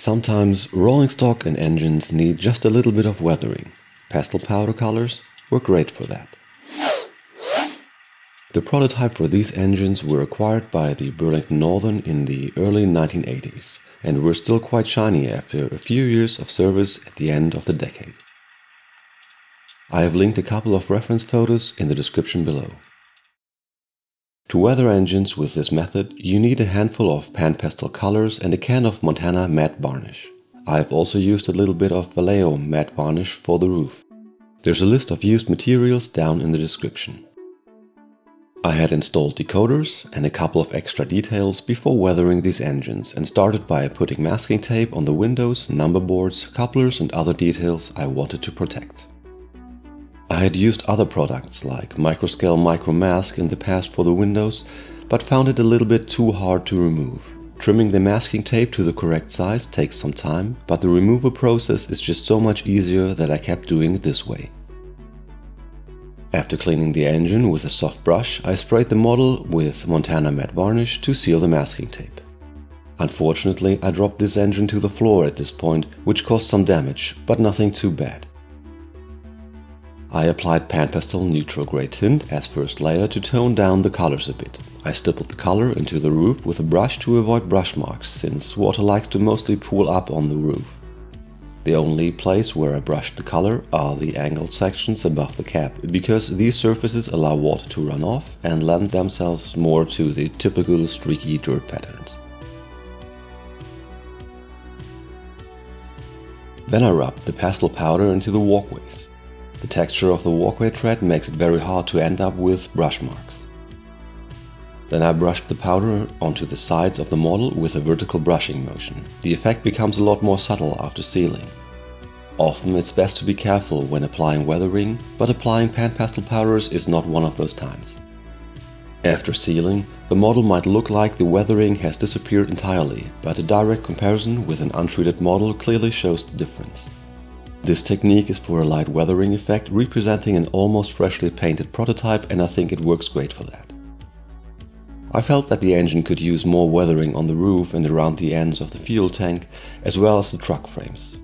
Sometimes rolling stock and engines need just a little bit of weathering. Pastel powder colors were great for that. The prototype for these engines were acquired by the Burlington Northern in the early 1980s and were still quite shiny after a few years of service at the end of the decade. I have linked a couple of reference photos in the description below. To weather engines with this method, you need a handful of pan pastel colors and a can of Montana matte varnish. I have also used a little bit of Vallejo matte varnish for the roof. There's a list of used materials down in the description. I had installed decoders and a couple of extra details before weathering these engines and started by putting masking tape on the windows, number boards, couplers and other details I wanted to protect. I had used other products like Microscale Micro Mask in the past for the windows, but found it a little bit too hard to remove. Trimming the masking tape to the correct size takes some time, but the removal process is just so much easier that I kept doing it this way. After cleaning the engine with a soft brush, I sprayed the model with Montana matte varnish to seal the masking tape. Unfortunately, I dropped this engine to the floor at this point, which caused some damage, but nothing too bad. I applied Pan Pastel Neutral Grey Tint as first layer to tone down the colors a bit. I stippled the color into the roof with a brush to avoid brush marks, since water likes to mostly pool up on the roof. The only place where I brushed the color are the angled sections above the cap, because these surfaces allow water to run off and lend themselves more to the typical streaky dirt patterns. Then I rubbed the pastel powder into the walkways. The texture of the walkway tread makes it very hard to end up with brush marks. Then I brushed the powder onto the sides of the model with a vertical brushing motion. The effect becomes a lot more subtle after sealing. Often it's best to be careful when applying weathering, but applying pan pastel powders is not one of those times. After sealing, the model might look like the weathering has disappeared entirely, but a direct comparison with an untreated model clearly shows the difference. This technique is for a light weathering effect representing an almost freshly painted prototype, and I think it works great for that. I felt that the engine could use more weathering on the roof and around the ends of the fuel tank, as well as the truck frames.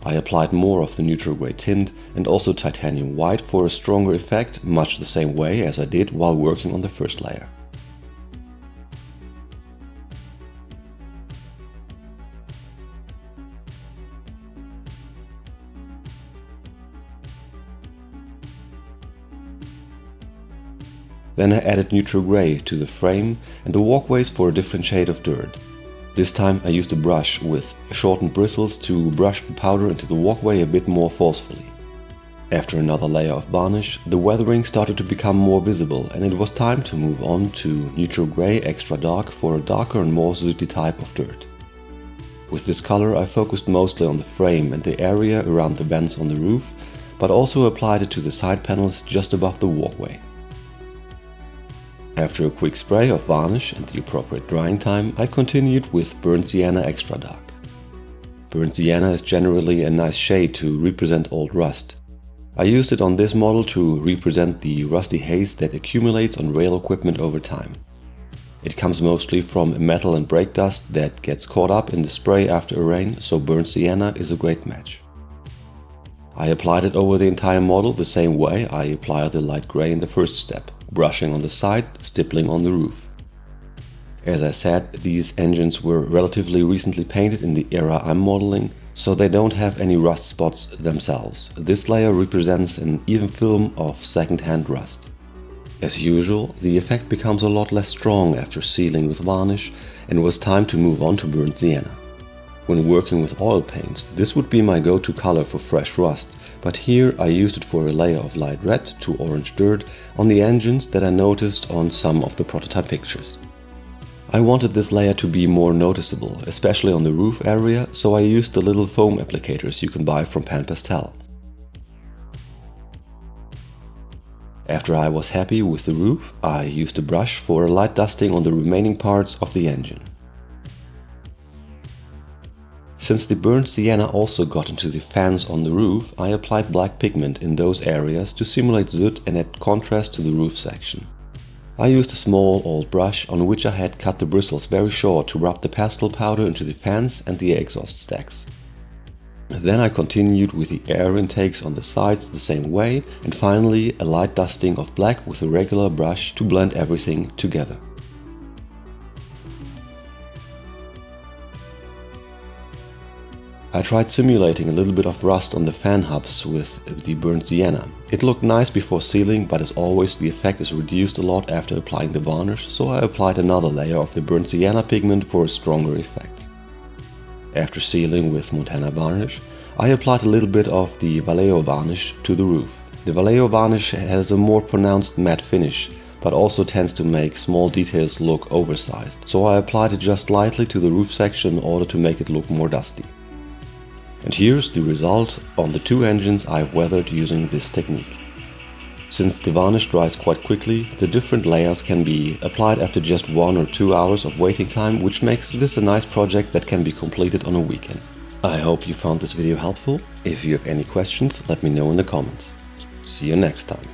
I applied more of the neutral grey tint and also titanium white for a stronger effect, much the same way as I did while working on the first layer. Then I added neutral grey to the frame and the walkways for a different shade of dirt. This time I used a brush with shortened bristles to brush the powder into the walkway a bit more forcefully. After another layer of varnish, the weathering started to become more visible, and it was time to move on to neutral grey extra dark for a darker and more sooty type of dirt. With this color I focused mostly on the frame and the area around the vents on the roof, but also applied it to the side panels just above the walkway. After a quick spray of varnish and the appropriate drying time, I continued with Burnt Sienna Extra Dark. Burnt Sienna is generally a nice shade to represent old rust. I used it on this model to represent the rusty haze that accumulates on rail equipment over time. It comes mostly from metal and brake dust that gets caught up in the spray after a rain, so Burnt Sienna is a great match. I applied it over the entire model the same way I apply the light grey in the first step, brushing on the side, stippling on the roof. As I said, these engines were relatively recently painted in the era I'm modeling, so they don't have any rust spots themselves. This layer represents an even film of second-hand rust. As usual, the effect becomes a lot less strong after sealing with varnish, and it was time to move on to Burnt Sienna. When working with oil paints, this would be my go-to color for fresh rust, but here I used it for a layer of light red to orange dirt on the engines that I noticed on some of the prototype pictures. I wanted this layer to be more noticeable, especially on the roof area, so I used the little foam applicators you can buy from Pan Pastel. After I was happy with the roof, I used a brush for a light dusting on the remaining parts of the engine. Since the burnt sienna also got into the fans on the roof, I applied black pigment in those areas to simulate soot and add contrast to the roof section. I used a small old brush on which I had cut the bristles very short to rub the pastel powder into the fans and the exhaust stacks. Then I continued with the air intakes on the sides the same way, and finally a light dusting of black with a regular brush to blend everything together. I tried simulating a little bit of rust on the fan hubs with the burnt sienna. It looked nice before sealing, but as always the effect is reduced a lot after applying the varnish, so I applied another layer of the burnt sienna pigment for a stronger effect. After sealing with Montana varnish, I applied a little bit of the Vallejo varnish to the roof. The Vallejo varnish has a more pronounced matte finish, but also tends to make small details look oversized, so I applied it just lightly to the roof section in order to make it look more dusty. And here's the result on the two engines I've weathered using this technique. Since the varnish dries quite quickly, the different layers can be applied after just 1 or 2 hours of waiting time, which makes this a nice project that can be completed on a weekend. I hope you found this video helpful. If you have any questions, let me know in the comments. See you next time.